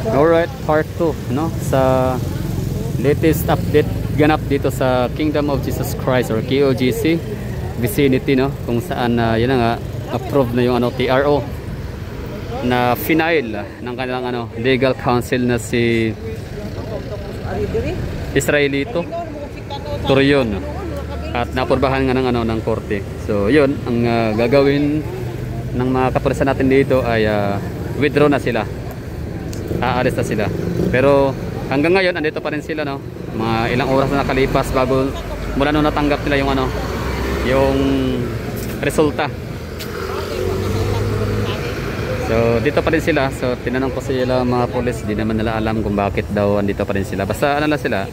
Alright, part 2, no? Sa latest update ganap dito sa Kingdom of Jesus Christ or KOGC vicinity, no? Kung saan yun na nga, approved na yung TRO na final ng kanilang legal counsel na si Israelito Turion at napurbahan nga ng korte. So yun ang gagawin ng mga kapulisan natin dito ay withdraw na sila, aalis na sila. Pero hanggang ngayon andito pa rin sila, no? Mga ilang oras na nakalipas bago mula nung natanggap nila yung resulta. So dito pa rin sila. So tinanong ko sila mga pulis, di naman nila alam kung bakit daw andito pa rin sila. Basta lang sila,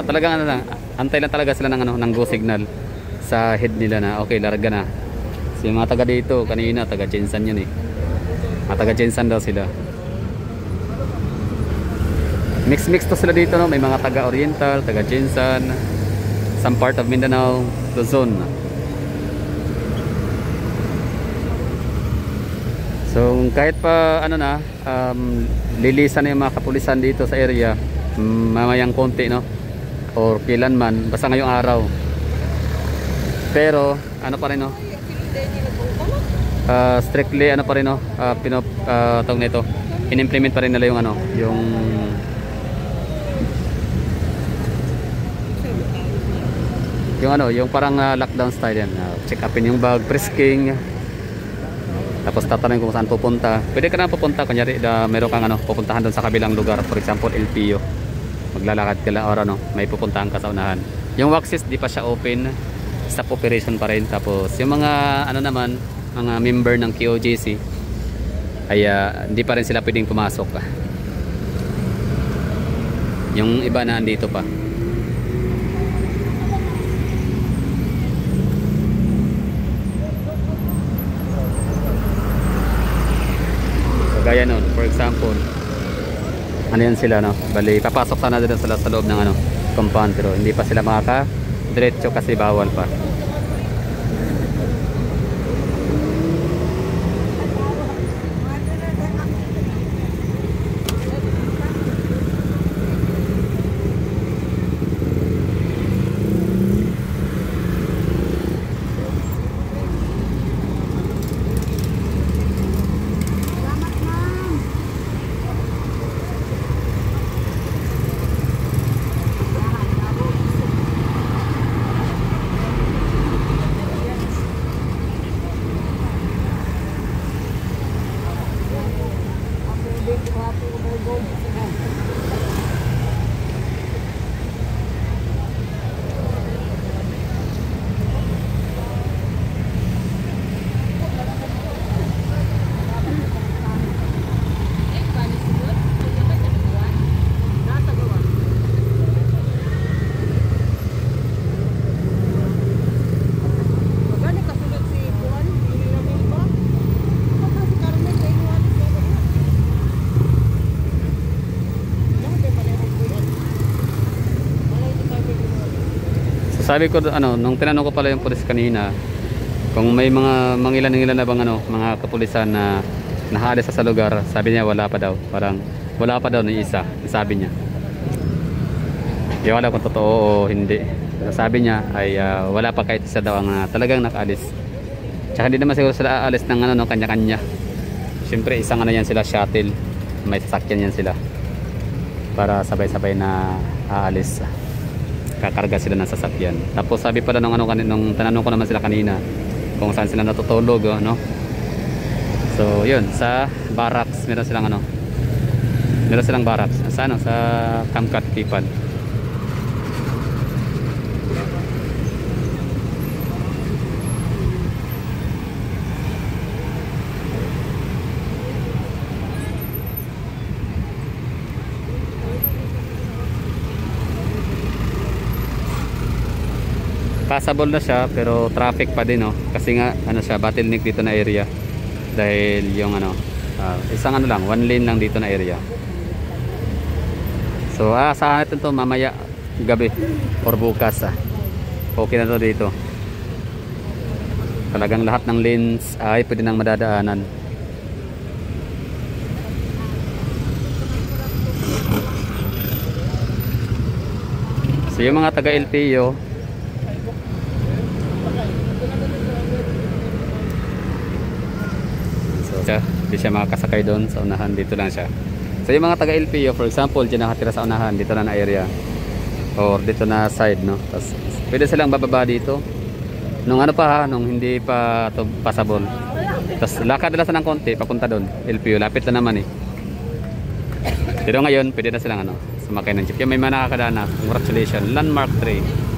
talagang antay lang talaga sila ng go signal sa head nila na okay, larga na. So yung mga taga dito kanina, taga Jensan yun mga taga Jensan daw sila. Mix to sila dito, no? May mga taga Oriental, taga Jensan, some part of Mindanao, Luzon. So kahit pa lilisan na yung mga kapulisan dito sa area mamayang konti, no? Or kailanman, basta ngayong araw. Pero pa rin, no? Strictly pa rin, no? Tawag nito, in-implement pa rin nila yung parang lockdown style yan. Check upin yung bag, frisking. Tapos tatanungin kung saan pupunta. Pwede ka na pupunta kunyari meron kang pupuntahan doon sa kabilang lugar, for example LPO. Maglalakad ka lang or may pupuntahan ka sa unahan. Yung Waxis di pa siya open, stop operation pa rin. Tapos yung mga naman, mga member ng KOGC ay hindi pa rin sila pwedeng pumasok. Yung iba na andito pa. Gaya nun, for example, yan sila, no? Bali, papasok sana din sila sa loob ng compound, pero hindi pa sila makaka-diretso kasi bawal pa. Sabi ko nung tinanong ko pala yung pulis kanina kung may mga mangilan-ilan na bang mga kapulisan na nahaalis sa lugar, sabi niya wala pa daw. Parang wala pa daw ni isa, sabi niya. Di wala kung totoo o hindi. Sabi niya ay wala pa kahit isa daw ang talagang nakaalis. Tsaka hindi naman siguro sila aalis ng kanya-kanya. Siyempre isang yan sila, shuttle. May sasakyan yan sila para sabay-sabay na aalis. Kakarga sila ng sasakyan. Tapos sabi pala nung tananong ko naman sila kanina kung saan sila natutulog, no? So yun, sa barracks meron silang barracks sa sa Camp Katipan. Passable na siya pero traffic pa din, no? Kasi nga siya, bottleneck dito na area dahil yung isang lang, one lane lang dito na area. So asahan natin to mamaya gabi or bukas. Okay na to dito. Talagang lahat ng lanes ay pwede nang madadaanan. So yung mga taga LTO, so hindi siya makakasakay doon sa unahan, dito lang siya. So yung mga taga LTO, for example, dyan nakatira sa unahan, dito na area or dito na side, no? Tapos pwede silang bababa dito nung ano pa ha, nung hindi pa to passable. Tapos lakad na lang ng konti papunta doon, LPU, lapit na naman eh. Pero ngayon pwede na silang ano, sumakay ng jeep. Yung may mga nakakadaan na, congratulations, Landmark 3.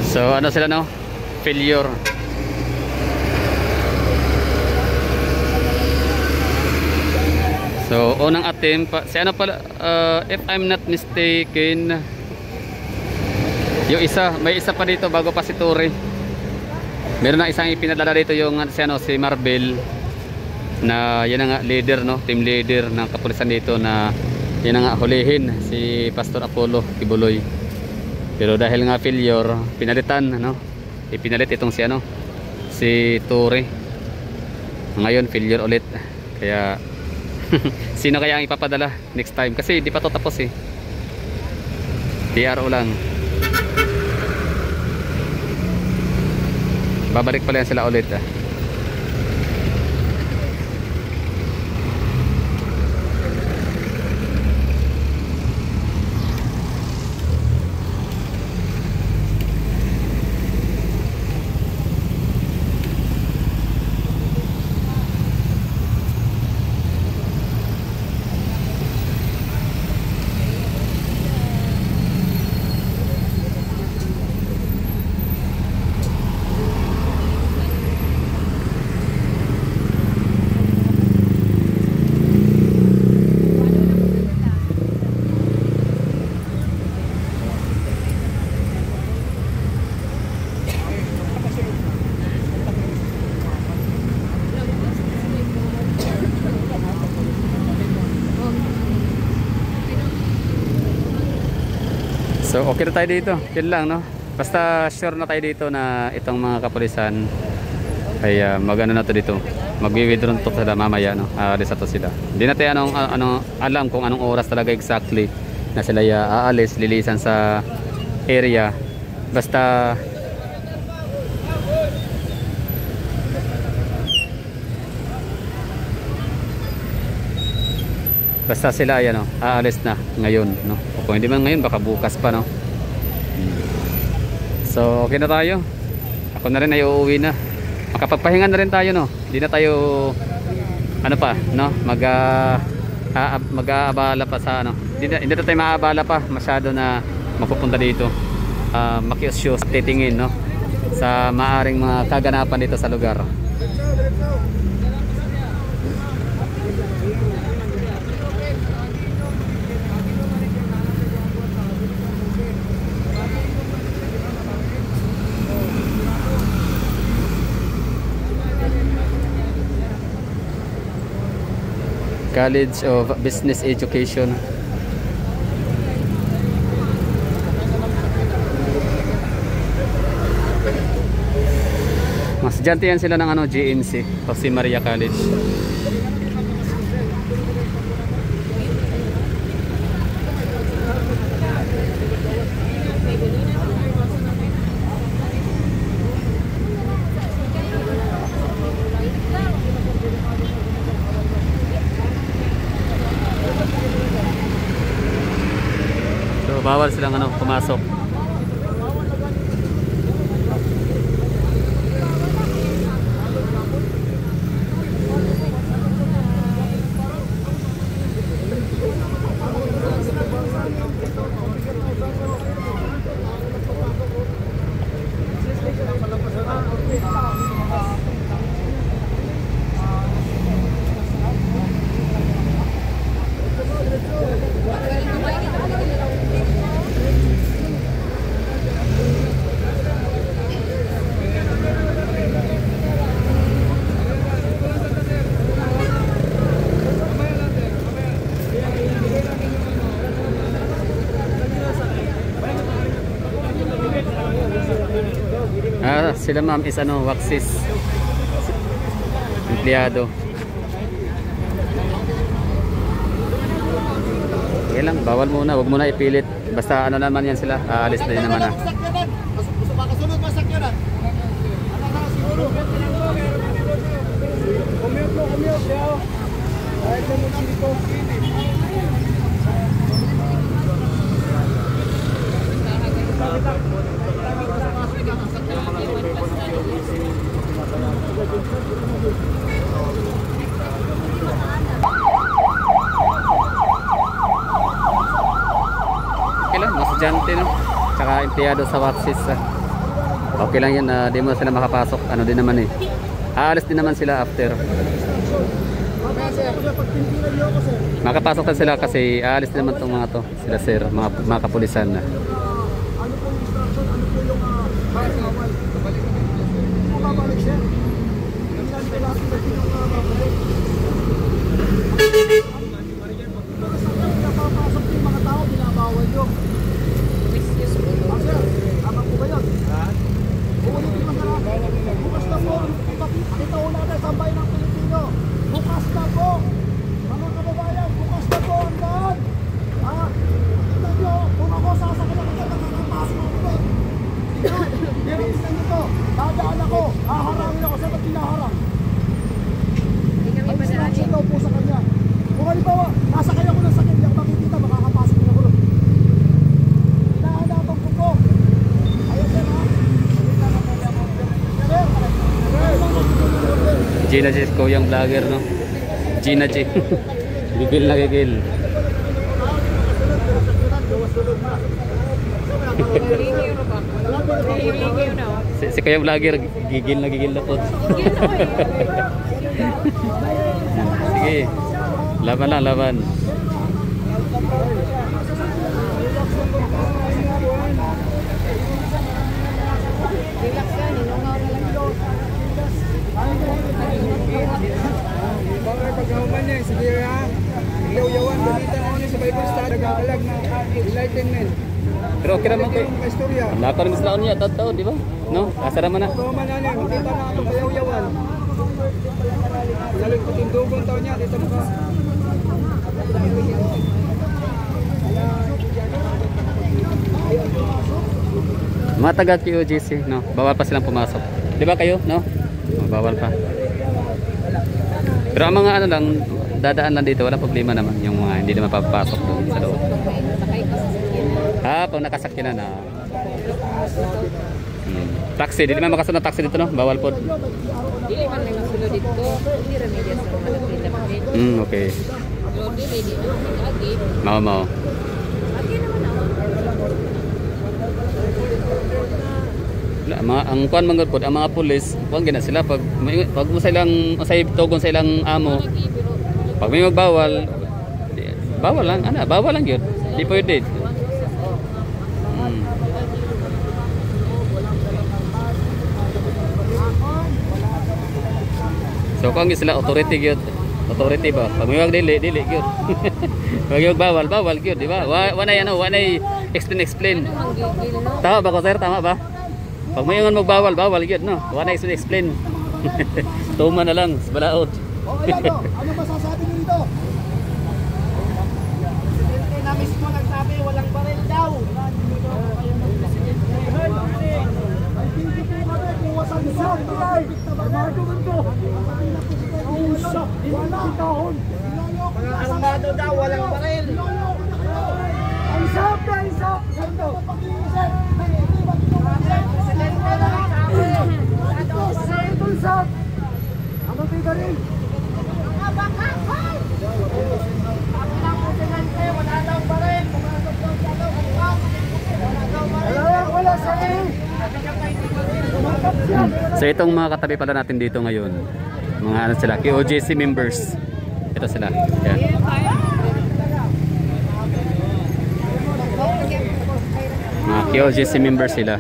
So ano sila, no? Failure. So unang attempt pa, si ano pala, if I'm not mistaken, yung isa, may isa pa dito bago pa si Ture. Meron na isang ipinadala dito yung si ano, si Marvel, na yan nga leader, no? Team leader ng kapulisan dito, na yan nga hulihin si Pastor Apollo Kibuloy. Pero dahil nga failure, pinalitan, ano? Ipinalit itong si ano, si Ture. Ngayon failure ulit. Kaya sino kaya ang ipapadala next time? Kasi di pa to tapos eh. TRO lang. Babalik pala yan sila ulit ah. So okay na tayo dito, yun lang, no? Basta sure na tayo dito na itong mga kapulisan ay mag-ano na to dito, mag-withdraw to sila mamaya, no? Aalis na to sila. Hindi natin alam kung anong oras talaga exactly na sila aalis, lilisan sa area. Basta sila ayan, no? Aalis na ngayon, no? O kung hindi man ngayon, baka bukas pa, no? So okay na tayo. Ako na rin ay uuwi na. Makapagpahinga na rin tayo, no? Hindi na tayo ano pa, no? Mag-aabala pa sa ano. Hindi na tayo maaabala pa masyado na mapupunta dito. Makiusyos, titingin, no? Sa maaring mga kaganapan dito sa lugar. College of Business Education. Mas estudyante yan sila ng ano, GNC, Jose Maria College. Bawal silang ano, pumasok. Sila ma'am is ano, Waxis. Empleyado. Okay lang, bawal muna, wag muna ipilit. Basta ano naman yan sila, aalis na yun naman na. Makasunod ba sakyanan? Ano na siguro? Commute, yaw. Kahit na mo dito. Okay lang, mas estudyante no. Tsaka empleyado sa Waxis. Okay lang yan, di mo sila makapasok. Ano din naman eh. Aalis din naman sila after. Makapasok na sila kasi aalis din naman itong mga to. Sila sir, mga kapulisan na. Ano pong instruction? Ano po yung bawal? Babalik siya. Kailan ko lahat na babalik? Napapasok yung mga tao, binabawal nyo. Sir, tama po ba yun? Uulitin mo na. Bukas na po. Ito una na sa bayan ng Pilipino. Bukas na po. Mga kababayan, bukas na po ang daan. Tignan nyo, kung ako sasakit ako dyan, nakakapasok ako doon. Pero tignan nyo to, dadaan ako, haharangin ako, saan ang pinaharang? Ay, instruction daw po sa kanya. Kung halimbawa, nasakay ako ng sakit, yung makikita, makakapasok na ako doon. Hinahanapan ko po. Ayun sir ha. Gina G, yung vlogger no. Gina G. Gigil na gigil. Si kaya vlogger gigil na po. Sige. Laban lang, laban. Bakit pagkahuman niya, sige ha? Yaw-yawan, balitan ako niya sa Bible study, nagkakalag na enlightenment. Pero okay naman kayo. Istorya. Lakon mas laon niya, tao, di ba? No? Asa naman na. Pagkahuman na niya, makita na ako kayaw-yawan. Lalit ko tindugon tao niya, dito mo ka. Mga taga QOGC, no? Bawal pa silang pumasok. Di ba kayo, no? Bawal pa. Pero ang mga ano lang, dadaan lang dito, wala problema naman. Yung mga hindi naman papasok doon sa loob. Pag nakasakyan na. Taxi, di naman makasunod taxi dito, no? Bawal po. Dili man lang sulod dito. Dili ra media sa mga nagpila. Okay. Dili dito lagi. Mao. Lagi naman ako. Ang kuan manggod pod ang mga pulis, kuan gina sila pag mo sa ilang usay tugon sa ilang amo. Pag may magbawal, bawal lang, bawal lang yun. Di pwede. So kung sila authority gyud, authority ba? Pag may dili gyud. Pag yung bawal gyud, di ba? Wanay explain. Tama ba ko sir? Tama ba? Pag may yung magbawal gyud, no? Wanay explain. Tuma na lang, balaod. Okay lang to. Ano masasabi niyo dito? Presidente na mismo nagsabi walang baril daw. Mga armado daw walang baril. Ang isap na isap. Presidente na nagsabi. Ito isap. Ano tiga rin? So itong mga katabi pala natin dito ngayon, mga ano sila, QOGC members. Ito sila. Yan. Mga QOGC members sila.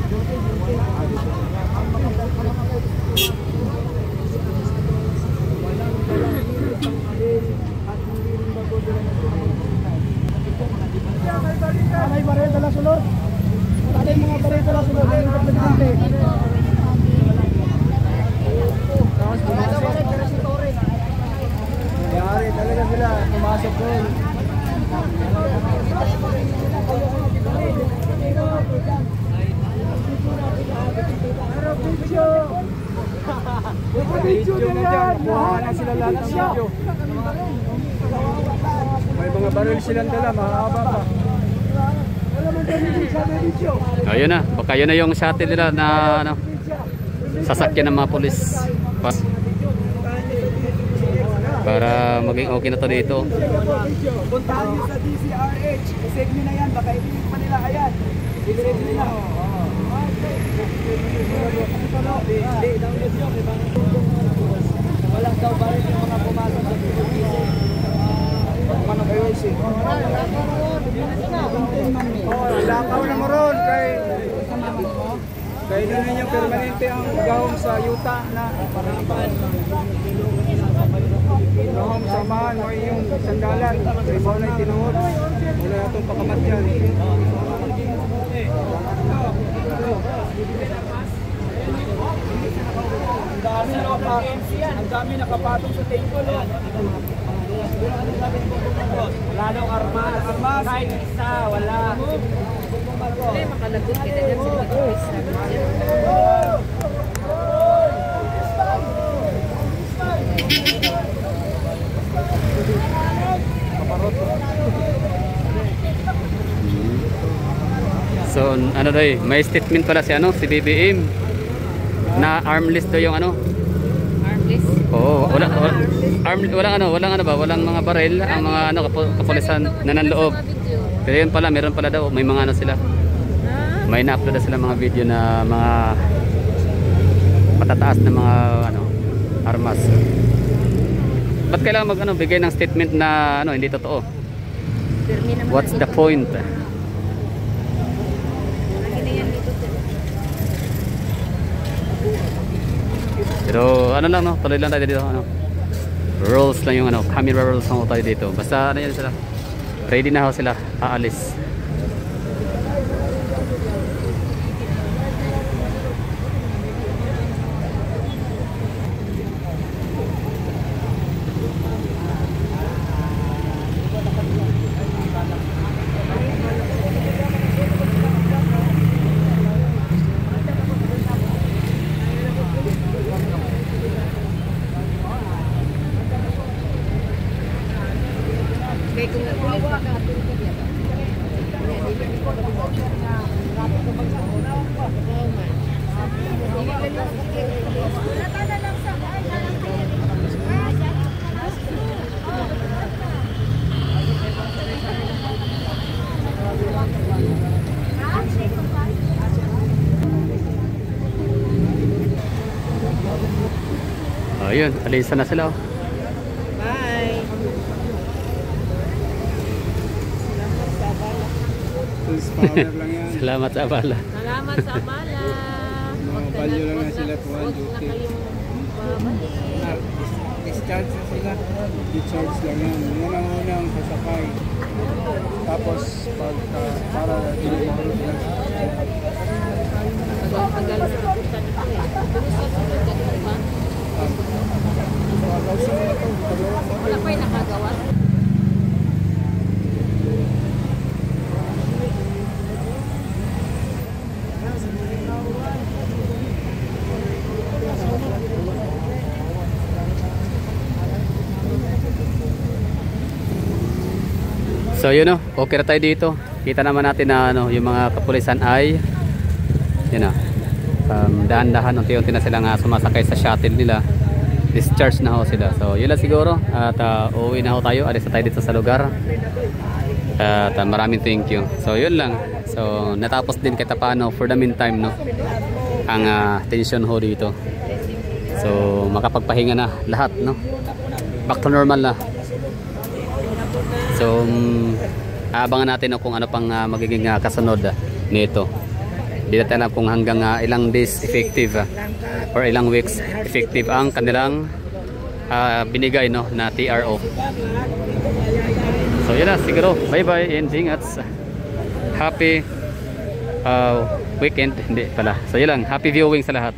May baril dala sulod. Ada yung mga baril dala sulod. Yari talaga sila. Pumasok doon. Video na yan. Kuha na sila lahat ng video. May mga baril silang dala. Mahaba pa. Ayun na, baka yun na yung shuttle nila na ano, sasakyan ng mga pulis para maging okay na to dito. Puntahan nyo sa DCRH. I-save nyo na yan. Baka ipinig pa nila. Ayan. I-save nyo na. Walang daw ba rin yung mga pumasok sa PCC. Ano kayo isi? Lakaw na mo ron kay doon ninyong permanente ang gahom sa yuta na gahom samahan mo yung sandalan kay mo na tinuod wala na itong pakamatyan. Ang dami nakapatong sa table. Wala nang armas. Kahit isa, wala. Hindi, makalagot kita dyan sa mga tourist. So ano daw may statement pala si ano, si BBM na armless daw yung ano. Armless? Oo, walang mga baril ang mga ano kapulisan na nanloob. Pero yun pala, meron pala daw, may mga ano sila. May na-upload na sila mga video na mga matataas na mga ano armas. Ba't kailangan mag ano bigay ng statement na ano hindi totoo? What's the point? Pero ano lang no, tuloy lang tayo dito ano. Rules lang yung ano, camera rules lang tayo dito. Basta ano yan sila. Ready na ho sila, aalis. Kaya kung nakulit pa ka, Ayun, alisan na sila. bye! Power lang yan. Salamat sa abala. Salamat sa bala! Mga balyo lang na sila tuwan Huwag na duty. kayong babalik. Discharge na sila. Discharge lang yan. Yan ang unang sasakay. Tapos para hindi mahulog sila. Tagal sa kapunta nito eh. Pulis ka sunod ka dito ba? Wala pa yung nakagawa? So yun o, okay na tayo dito. Kita naman natin na ano, yung mga kapulisan ay yun o, dahan-dahan, unti-unti na silang sumasakay sa shuttle nila. Discharge na ho sila. So yun lang siguro. At uuwi na ho tayo. Alis na tayo dito sa lugar. At maraming thank you. So yun lang. So natapos din kahit paano for the meantime no, ang tension ho dito. So makapagpahinga na lahat no. Back to normal na. So abangan natin no, kung ano pang magiging kasunod nito. Hindi natin alam kung hanggang ilang days effective or ilang weeks effective ang kanilang binigay no na TRO. So yun na siguro. Bye bye and ingat. Happy weekend. Hindi pala. So yun lang. Happy viewing sa lahat.